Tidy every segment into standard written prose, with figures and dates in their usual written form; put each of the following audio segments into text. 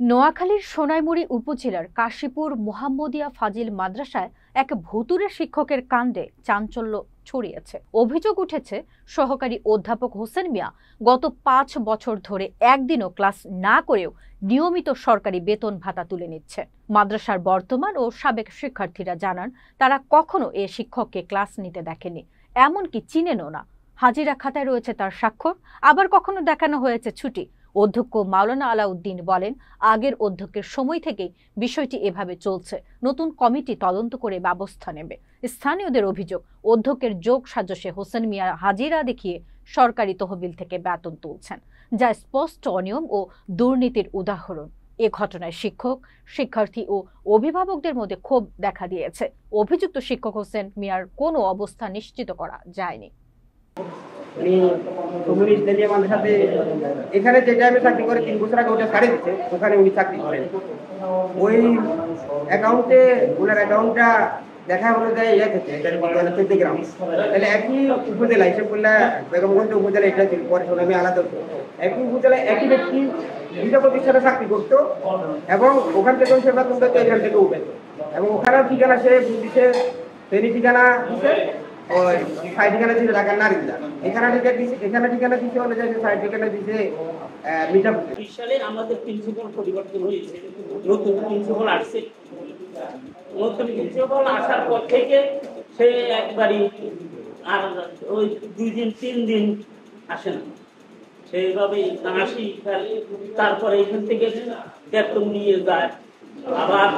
নোয়াখালীর সোনাইমুড়ি উপজেলার কাশীপুর মোহাম্মদিয়া ফাজিল মাদ্রাসায় এক ভুতুড়ে শিক্ষকের কাণ্ডে চাঞ্চল্য ছড়িয়েছে। অভিযোগ উঠেছে, সহকারী অধ্যাপক হোসেন মিয়া গত ৫ বছর ধরে একদিনও ক্লাস না করেও নিয়মিত সরকারি বেতন ভাতা তুলে নিচ্ছে। মাদ্রাসার বর্তমান ও সাবেক শিক্ষার্থীরা জানান, তারা কখনো এ শিক্ষককে ক্লাস নিতে দেখেনি, এমনকি চিনেনও না। হাজিরা খাতায় রয়েছে তার স্বাক্ষর, আবার কখনো দেখানো হয়েছে ছুটি। অধ্যক্ষ মাওলানা আলাউদ্দিন বলেন, আগের অধ্যক্ষের সময় থেকেই বিষয়টি এভাবে চলছে। নতুন কমিটি তদন্ত করে ব্যবস্থা নেবে। স্থানীয়দের অভিযোগ, অধ্যক্ষের যোগ সাজসে হোসেন মিয়া হাজিরা দেখিয়ে সরকারি তহবিল থেকে বেতন তুলছেন, যা স্পষ্ট অনিয়ম ও দুর্নীতির উদাহরণ। এ ঘটনায় শিক্ষক, শিক্ষার্থী ও অভিভাবকদের মধ্যে ক্ষোভ দেখা দিয়েছে। অভিযুক্ত শিক্ষক হোসেন মিয়ার কোনো অবস্থা নিশ্চিত করা যায়নি। এখানে যে টাইমে চাকরি করে 3 বছর আগে ওটা ছাড়ে দিচ্ছে, ওখানে উনি চাকরি করেন। ওই অ্যাকাউন্টে ওনার অ্যাকাউন্টটা দেখা হলো যে ইয়ে থেকে চট্টগ্রাম, তাহলে একই উপজেলা হিসেবে করলে বেগমগঞ্জ উপজেলা এটা ছিল, পরে আমি আলাদা একই উপজেলায় একই ব্যক্তি 2টা প্রতিষ্ঠানে চাকরি করতো এবং ওখান থেকে সেবা তুলতে এখান থেকে উঠে এবং ওখানেও ঠিকানা সে দিচ্ছে, ফেরি ঠিকানা দিচ্ছে, ওই সাইড ঠিকানা দিচ্ছে ঢাকার নারীরা, এখানে ঠিকানা দিচ্ছে হলে যে সাইড ঠিকানা দিচ্ছে মিঠাপুর। 20 সালে আমাদের প্রিন্সিপাল পরিবর্তন হয়েছে, নতুন প্রিন্সিপাল আসছে। নতুন প্রিন্সিপাল আসার পর থেকে সে একবারই আর ওই 2 দিন 3 দিন আসে না, সেইভাবেই আসি, তারপরে এখান থেকে বেতন নিয়ে যায়, আবার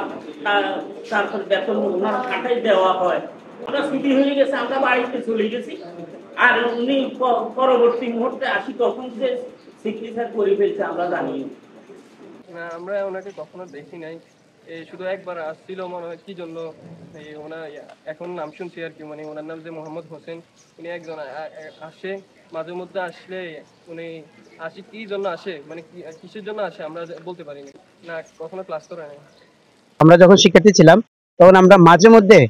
তারপর বেতন ওনার খাতায় দেওয়া হয়। আমরা ছুটি হয়ে গেছে, আমরা বাড়িতে চলে গেছি, আর উনি পরবর্তী মুহূর্তে আসি কখন যে সিগনেচার করে ফেলছে আমরা জানি না। আমরা ওনাকে কখনো দেখি নাই, শুধু একবার আসছিল মনে হয় কি জন্য, ওনার এখন নাম শুনছি আর কি, মানে ওনার নাম যে মোহাম্মদ হোসেন, উনি একজন আসে মাঝে মধ্যে, আসলে উনি আসে কি জন্য আসে, মানে কিসের জন্য আসে আমরা বলতে পারি না, কখনো ক্লাস করে নাই। আমরা যখন শিক্ষার্থী ছিলাম তখন আমরা মাঝে মধ্যে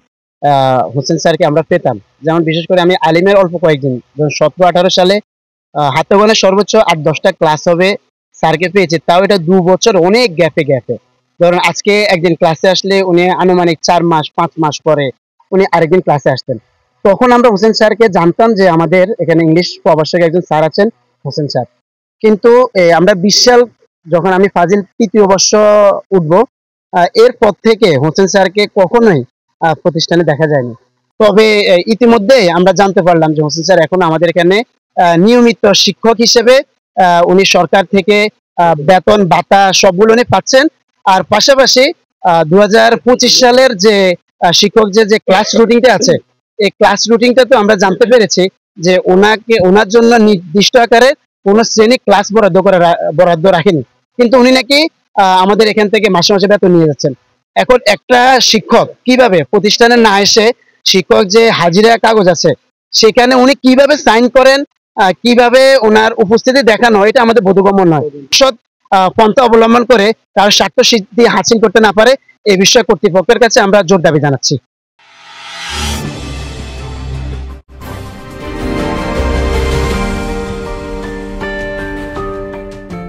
হোসেন স্যারকে আমরা পেতাম, যেমন বিশেষ করে আমি আলিমের অল্প কয়েকদিন, যেমন 17-18 সালে হাতে গোনা সর্বোচ্চ 8-10টা ক্লাস হবে স্যারকে পেয়েছে, তাও এটা 2 বছর অনেক গ্যাপে। ধরুন আজকে একদিন ক্লাসে আসলে উনি আনুমানিক 4 মাস 5 মাস পরে উনি আরেকদিন ক্লাসে আসতেন। তখন আমরা হোসেন স্যারকে জানতাম যে আমাদের এখানে ইংলিশ প্রভাষক একজন স্যার আছেন হোসেন স্যার। কিন্তু আমরা 20 সাল যখন আমি ফাজিল 3য় বর্ষ উঠবো, এরপর থেকে হোসেন স্যারকে কখনোই প্রতিষ্ঠানে দেখা যায়নি। তবে ইতিমধ্যে আমরা জানতে পারলাম যে হোসেন স্যার এখন আমাদের এখানে নিয়মিত শিক্ষক হিসেবে উনি সরকার থেকে বেতন ভাতা সবগুলো উনি পাচ্ছেন। আর পাশাপাশি 2025 সালের যে শিক্ষক যে ক্লাস রুটিনটা আছে, এই ক্লাস রুটিনটা তো আমরা জানতে পেরেছি যে ওনার জন্য নির্দিষ্ট আকারে কোনো শ্রেণী ক্লাস বরাদ্দ রাখেনি, কিন্তু উনি নাকি আমাদের এখান থেকে মাসে মাসে বেতন নিয়ে যাচ্ছেন। এখন একটা শিক্ষক কিভাবে প্রতিষ্ঠানে না এসে, শিক্ষক যে হাজিরা কাগজ আছে সেখানে উনি কিভাবে সাইন করেন, কিভাবে ওনার উপস্থিতি দেখানো, এটা আমাদের বোধগম্য নয়। সৎ পন্থা অবলম্বন করে তার স্বার্থ সিদ্ধি হাসিল করতে না পারে, এই বিষয়ে কর্তৃপক্ষের কাছে আমরা জোর দাবি জানাচ্ছি।